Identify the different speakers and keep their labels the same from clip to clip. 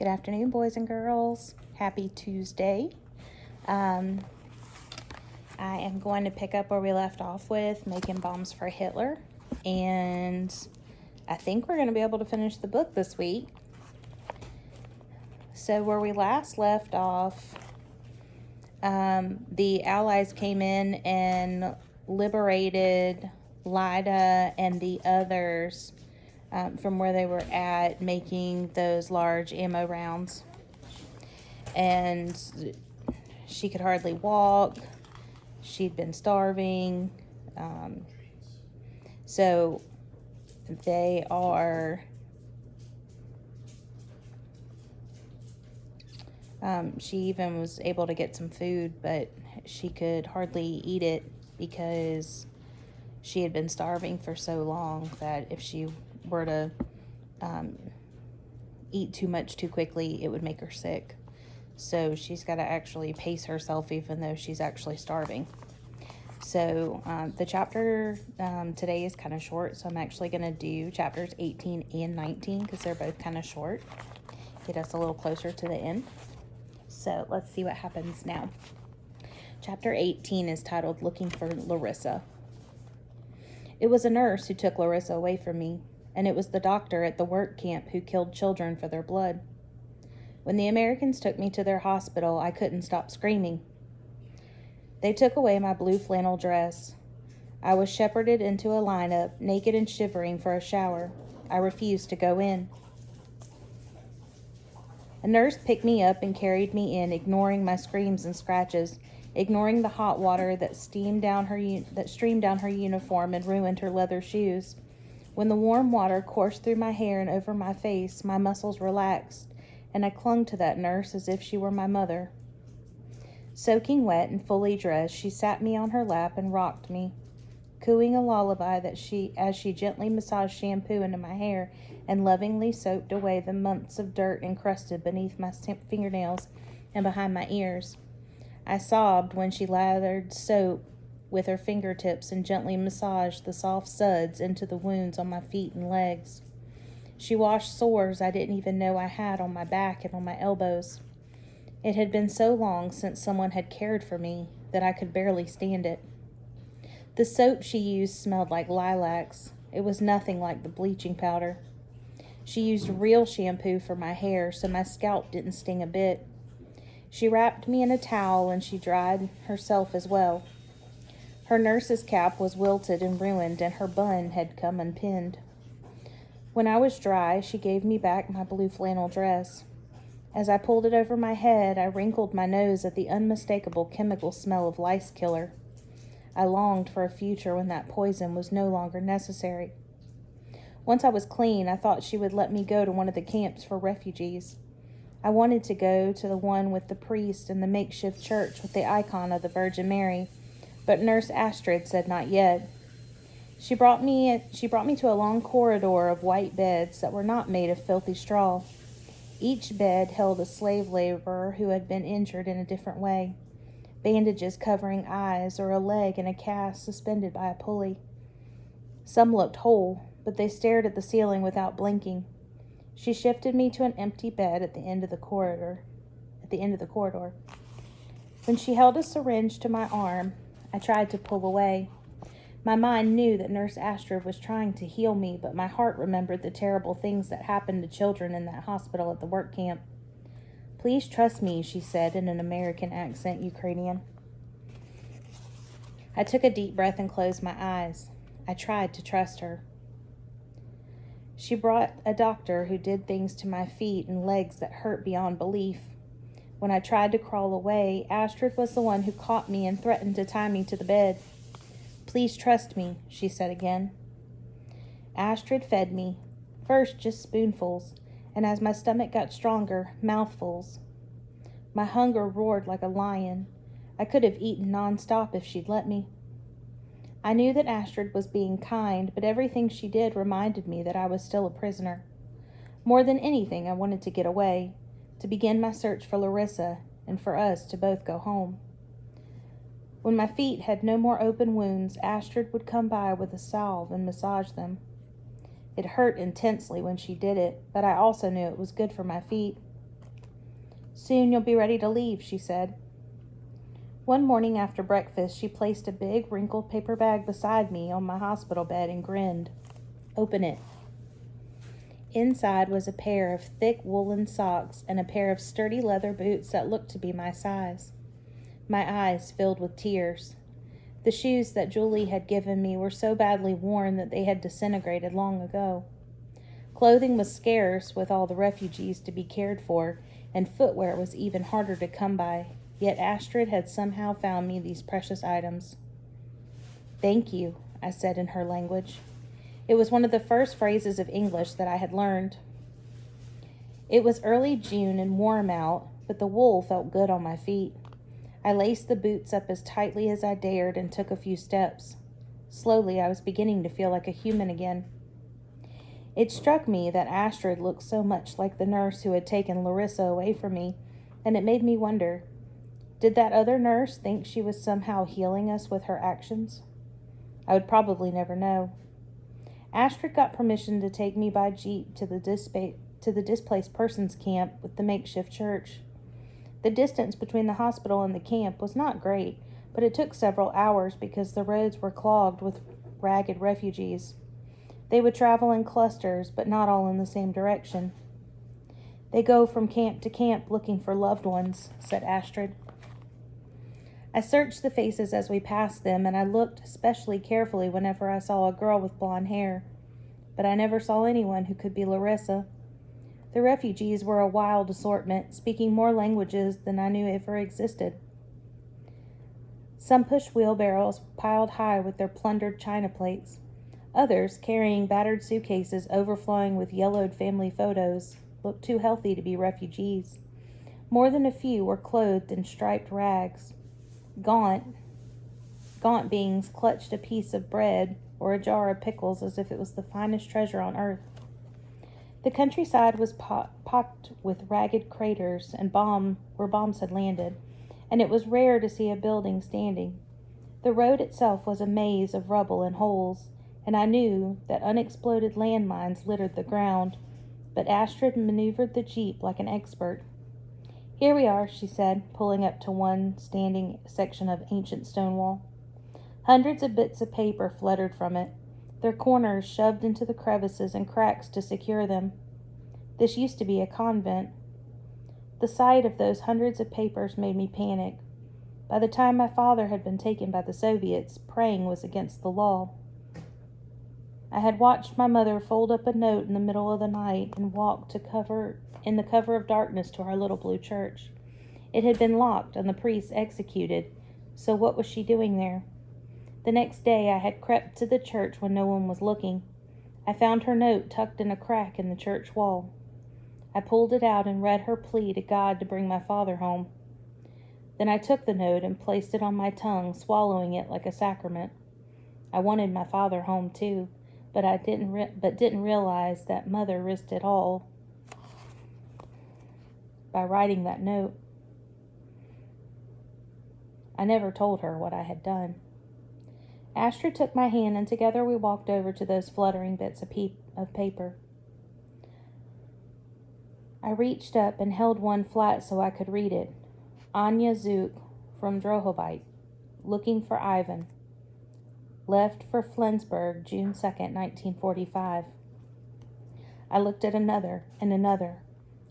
Speaker 1: Good afternoon, boys and girls. Happy Tuesday. I am going to pick up where we left off with making bombs for Hitler. And I think we're going to be able to finish the book this week. So where we last left off, the Allies came in and liberated Lida and the others from where they were at making those large ammo rounds. And she could hardly walk. She'd been starving. So they are... she even was able to get some food, but she could hardly eat it because she had been starving for so long that if she were to eat too much too quickly, it would make her sick. So she's got to actually pace herself even though she's actually starving. So the chapter today is kind of short, so I'm actually going to do chapters 18 and 19 because they're both kind of short. Get us a little closer to the end. So let's see what happens now. Chapter 18 is titled Looking for Larissa. It was a nurse who took Larissa away from me, and it was the doctor at the work camp who killed children for their blood. When the Americans took me to their hospital, I couldn't stop screaming. They took away my blue flannel dress. I was shepherded into a lineup, naked and shivering, for a shower. I refused to go in. A nurse picked me up and carried me in, ignoring my screams and scratches, ignoring the hot water that streamed down her uniform and ruined her leather shoes. When the warm water coursed through my hair and over my face, my muscles relaxed, and I clung to that nurse as if she were my mother. Soaking wet and fully dressed, she sat me on her lap and rocked me, cooing a lullaby as she gently massaged shampoo into my hair and lovingly soaped away the months of dirt encrusted beneath my fingernails and behind my ears. I sobbed when she lathered soap with her fingertips and gently massaged the soft suds into the wounds on my feet and legs. She washed sores I didn't even know I had on my back and on my elbows. It had been so long since someone had cared for me that I could barely stand it. The soap she used smelled like lilacs. It was nothing like the bleaching powder. She used real shampoo for my hair, so my scalp didn't sting a bit. She wrapped me in a towel and she dried herself as well. Her nurse's cap was wilted and ruined, and her bun had come unpinned. When I was dry, she gave me back my blue flannel dress. As I pulled it over my head, I wrinkled my nose at the unmistakable chemical smell of lice killer. I longed for a future when that poison was no longer necessary. Once I was clean, I thought she would let me go to one of the camps for refugees. I wanted to go to the one with the priest and the makeshift church with the icon of the Virgin Mary, but Nurse Astrid said not yet. She brought me to a long corridor of white beds that were not made of filthy straw. Each bed held a slave laborer who had been injured in a different way, bandages covering eyes or a leg in a cast suspended by a pulley. Some looked whole, but they stared at the ceiling without blinking. She shifted me to an empty bed at the end of the corridor. When she held a syringe to my arm, I tried to pull away. My mind knew that Nurse Astrid was trying to heal me, but my heart remembered the terrible things that happened to children in that hospital at the work camp. "Please trust me," she said in an American accent, Ukrainian. I took a deep breath and closed my eyes. I tried to trust her. She brought a doctor who did things to my feet and legs that hurt beyond belief. When I tried to crawl away, Astrid was the one who caught me and threatened to tie me to the bed. "Please trust me," she said again. Astrid fed me, first just spoonfuls, and as my stomach got stronger, mouthfuls. My hunger roared like a lion. I could have eaten nonstop if she'd let me. I knew that Astrid was being kind, but everything she did reminded me that I was still a prisoner. More than anything, I wanted to get away, to begin my search for Larissa, and for us to both go home. When my feet had no more open wounds, Astrid would come by with a salve and massage them. It hurt intensely when she did it, but I also knew it was good for my feet. Soon you'll be ready to leave, she said. One morning after breakfast, she placed a big, wrinkled paper bag beside me on my hospital bed and grinned. Open it. Inside was a pair of thick woolen socks and a pair of sturdy leather boots that looked to be my size. My eyes filled with tears. The shoes that Julie had given me were so badly worn that they had disintegrated long ago. Clothing was scarce with all the refugees to be cared for, and footwear was even harder to come by, yet Astrid had somehow found me these precious items. "Thank you," I said in her language. It was one of the first phrases of English that I had learned. It was early June and warm out, but the wool felt good on my feet. I laced the boots up as tightly as I dared and took a few steps. Slowly, I was beginning to feel like a human again. It struck me that Astrid looked so much like the nurse who had taken Larissa away from me, and it made me wonder, did that other nurse think she was somehow healing us with her actions? I would probably never know. Astrid got permission to take me by jeep to the displaced persons camp with the makeshift church. The distance between the hospital and the camp was not great, but it took several hours because the roads were clogged with ragged refugees. They would travel in clusters, but not all in the same direction. "They go from camp to camp looking for loved ones," said Astrid. I searched the faces as we passed them, and I looked especially carefully whenever I saw a girl with blonde hair. But I never saw anyone who could be Larissa. The refugees were a wild assortment, speaking more languages than I knew ever existed. Some pushed wheelbarrows piled high with their plundered china plates. Others, carrying battered suitcases overflowing with yellowed family photos, looked too healthy to be refugees. More than a few were clothed in striped rags. Gaunt beings clutched a piece of bread or a jar of pickles as if it was the finest treasure on earth. The countryside was pocked with ragged craters and where bombs had landed, and it was rare to see a building standing. The road itself was a maze of rubble and holes, and I knew that unexploded landmines littered the ground, but Astrid maneuvered the jeep like an expert. "Here we are," she said, pulling up to one standing section of ancient stone wall. Hundreds of bits of paper fluttered from it, their corners shoved into the crevices and cracks to secure them. This used to be a convent. The sight of those hundreds of papers made me panic. By the time my father had been taken by the Soviets, praying was against the law. I had watched my mother fold up a note in the middle of the night and walk in the cover of darkness to our little blue church. It had been locked and the priest executed, so what was she doing there? The next day I had crept to the church when no one was looking. I found her note tucked in a crack in the church wall. I pulled it out and read her plea to God to bring my father home. Then I took the note and placed it on my tongue, swallowing it like a sacrament. I wanted my father home too, but didn't realize that Mother risked it all by writing that note. I never told her what I had done. Astrid took my hand, and together we walked over to those fluttering bits of paper. I reached up and held one flat so I could read it. Anya Zook from Drohobite, looking for Ivan. Left for Flensburg, June 2nd, 1945. I looked at another and another.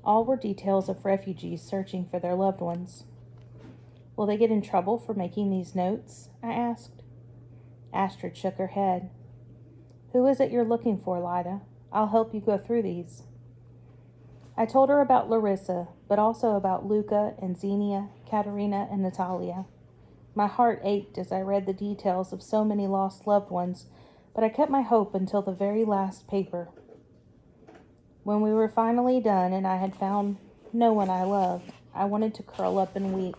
Speaker 1: All were details of refugees searching for their loved ones. "Will they get in trouble for making these notes?" I asked. Astrid shook her head. "Who is it you're looking for, Lida? I'll help you go through these." I told her about Larissa, but also about Luca and Xenia, Katerina, and Natalia. My heart ached as I read the details of so many lost loved ones, but I kept my hope until the very last paper. When we were finally done and I had found no one I loved, I wanted to curl up and weep.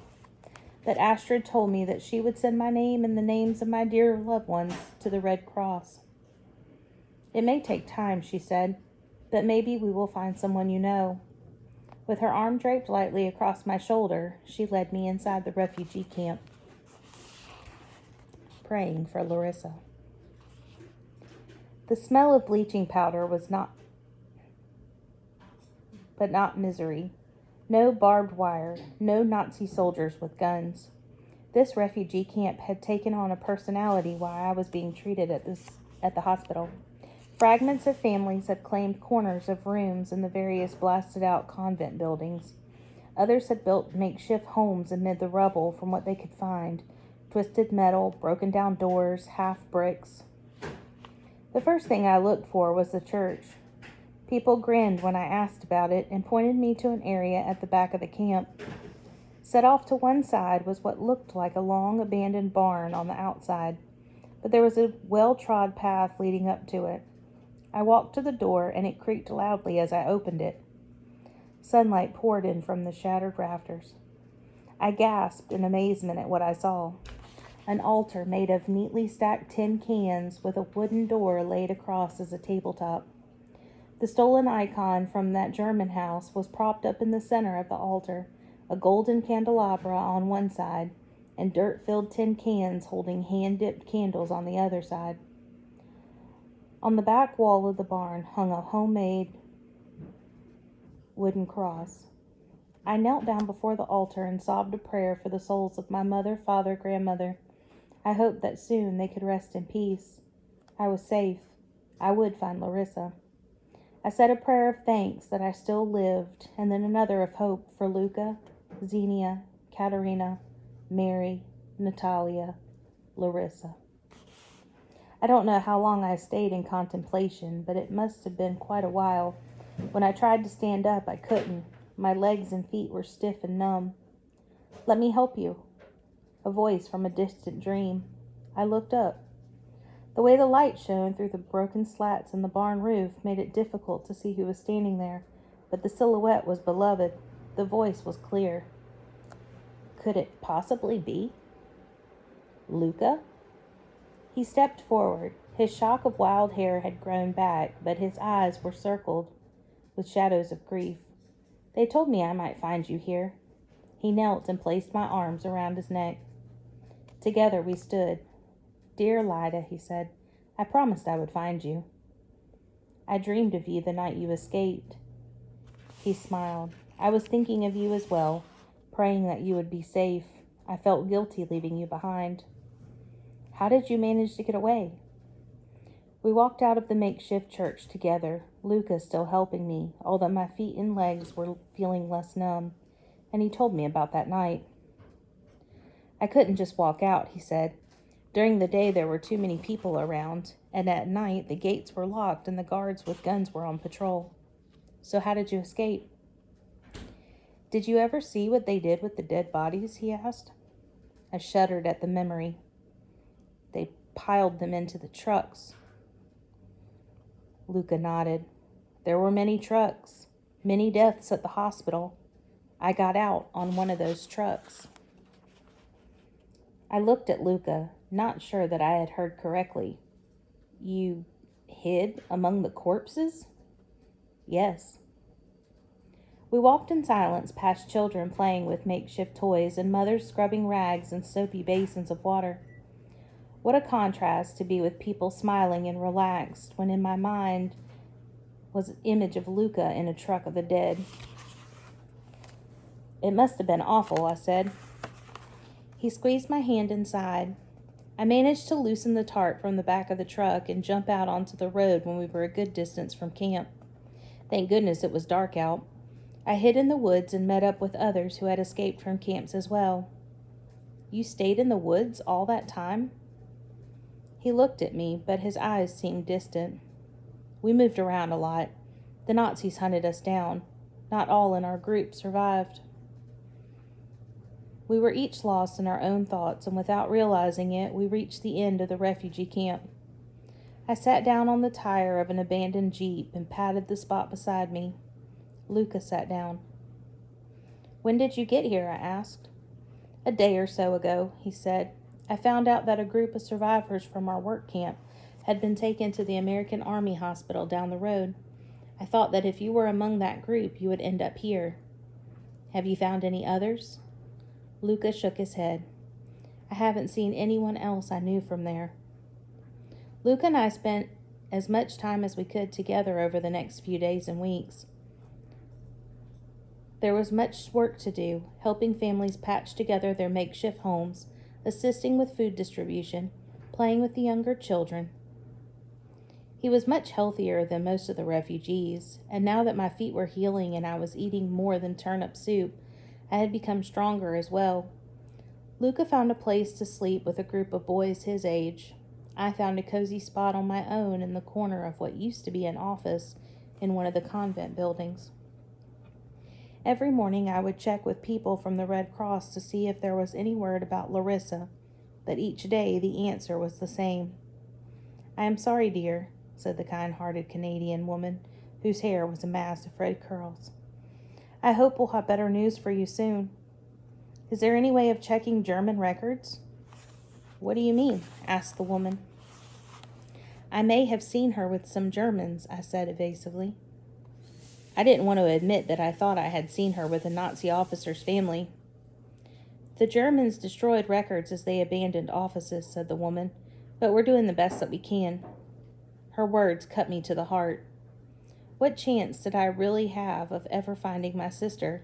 Speaker 1: But Astrid told me that she would send my name and the names of my dear loved ones to the Red Cross. "It may take time," she said, "but maybe we will find someone you know." With her arm draped lightly across my shoulder, she led me inside the refugee camp, praying for Larissa. The smell of bleaching powder was not misery. No barbed wire, no Nazi soldiers with guns. This refugee camp had taken on a personality while I was being treated at the hospital. Fragments of families had claimed corners of rooms in the various blasted-out convent buildings. Others had built makeshift homes amid the rubble from what they could find: twisted metal, broken-down doors, half bricks. The first thing I looked for was the church. People grinned when I asked about it and pointed me to an area at the back of the camp. Set off to one side was what looked like a long abandoned barn on the outside, but there was a well-trod path leading up to it. I walked to the door, and it creaked loudly as I opened it. Sunlight poured in from the shattered rafters. I gasped in amazement at what I saw. An altar made of neatly stacked tin cans with a wooden door laid across as a tabletop. The stolen icon from that German house was propped up in the center of the altar, a golden candelabra on one side, and dirt-filled tin cans holding hand-dipped candles on the other side. On the back wall of the barn hung a homemade wooden cross. I knelt down before the altar and sobbed a prayer for the souls of my mother, father, grandmother. I hoped that soon they could rest in peace. I was safe. I would find Larissa. I said a prayer of thanks that I still lived, and then another of hope for Luca, Xenia, Katerina, Mary, Natalia, Larissa. I don't know how long I stayed in contemplation, but it must have been quite a while. When I tried to stand up, I couldn't. My legs and feet were stiff and numb. "Let me help you," a voice from a distant dream. I looked up. The way the light shone through the broken slats in the barn roof made it difficult to see who was standing there, but the silhouette was beloved. The voice was clear. Could it possibly be Luca? He stepped forward. His shock of wild hair had grown back, but his eyes were circled with shadows of grief. "They told me I might find you here." He knelt and placed my arms around his neck. Together we stood. "Dear Lyda," he said, "I promised I would find you." "I dreamed of you the night you escaped." He smiled. "I was thinking of you as well, praying that you would be safe. I felt guilty leaving you behind." "How did you manage to get away?" We walked out of the makeshift church together, Luca still helping me, although my feet and legs were feeling less numb, and he told me about that night. "I couldn't just walk out," he said. "During the day there were too many people around, and at night the gates were locked and the guards with guns were on patrol." "So how did you escape?" "Did you ever see what they did with the dead bodies?" he asked. I shuddered at the memory. "They piled them into the trucks." Luca nodded. "There were many trucks, many deaths at the hospital. I got out on one of those trucks." I looked at Luca, not sure that I had heard correctly. "You hid among the corpses?" "Yes." We walked in silence past children playing with makeshift toys and mothers scrubbing rags in soapy basins of water. What a contrast to be with people smiling and relaxed when in my mind was an image of Luca in a truck of the dead. "It must have been awful," I said. He squeezed my hand inside. I managed to loosen the tarp from the back of the truck and jump out onto the road when we were a good distance from camp. Thank goodness it was dark out. I hid in the woods and met up with others who had escaped from camps as well. "You stayed in the woods all that time?" He looked at me, but his eyes seemed distant. "We moved around a lot. The Nazis hunted us down. Not all in our group survived." We were each lost in our own thoughts, and without realizing it, we reached the end of the refugee camp. I sat down on the tire of an abandoned Jeep and patted the spot beside me. Luca sat down. "When did you get here?" I asked. "A day or so ago," he said. "I found out that a group of survivors from our work camp had been taken to the American Army hospital down the road. I thought that if you were among that group, you would end up here. Have you found any others?" Luca shook his head. "I haven't seen anyone else I knew from there." Luca and I spent as much time as we could together over the next few days and weeks. There was much work to do, helping families patch together their makeshift homes, assisting with food distribution, playing with the younger children. He was much healthier than most of the refugees, and now that my feet were healing and I was eating more than turnip soup, I had become stronger as well. Luca found a place to sleep with a group of boys his age. I found a cozy spot on my own in the corner of what used to be an office in one of the convent buildings. Every morning I would check with people from the Red Cross to see if there was any word about Larissa, but each day the answer was the same. "I am sorry, dear," said the kind-hearted Canadian woman, whose hair was a mass of red curls. "I hope we'll have better news for you soon. Is there any way of checking German records?" "What do you mean?" asked the woman. "I may have seen her with some Germans," I said evasively. I didn't want to admit that I thought I had seen her with a Nazi officer's family. "The Germans destroyed records as they abandoned offices," said the woman, "but we're doing the best that we can." Her words cut me to the heart. What chance did I really have of ever finding my sister?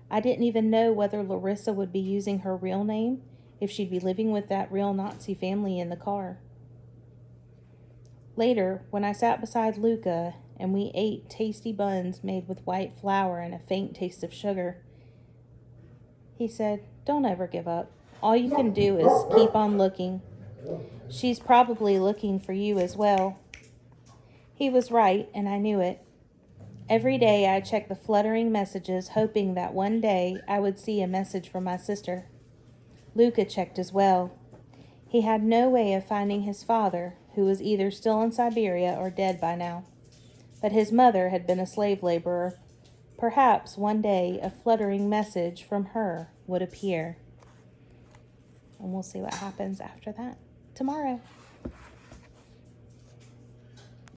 Speaker 1: I didn't even know whether Larissa would be using her real name, if she'd be living with that real Nazi family in the car. Later, when I sat beside Luca and we ate tasty buns made with white flour and a faint taste of sugar, he said, "Don't ever give up. All you can do is keep on looking. She's probably looking for you as well." He was right, and I knew it. Every day I checked the fluttering messages, hoping that one day I would see a message from my sister. Luca checked as well. He had no way of finding his father, who was either still in Siberia or dead by now. But his mother had been a slave laborer. Perhaps one day a fluttering message from her would appear. And we'll see what happens after that tomorrow.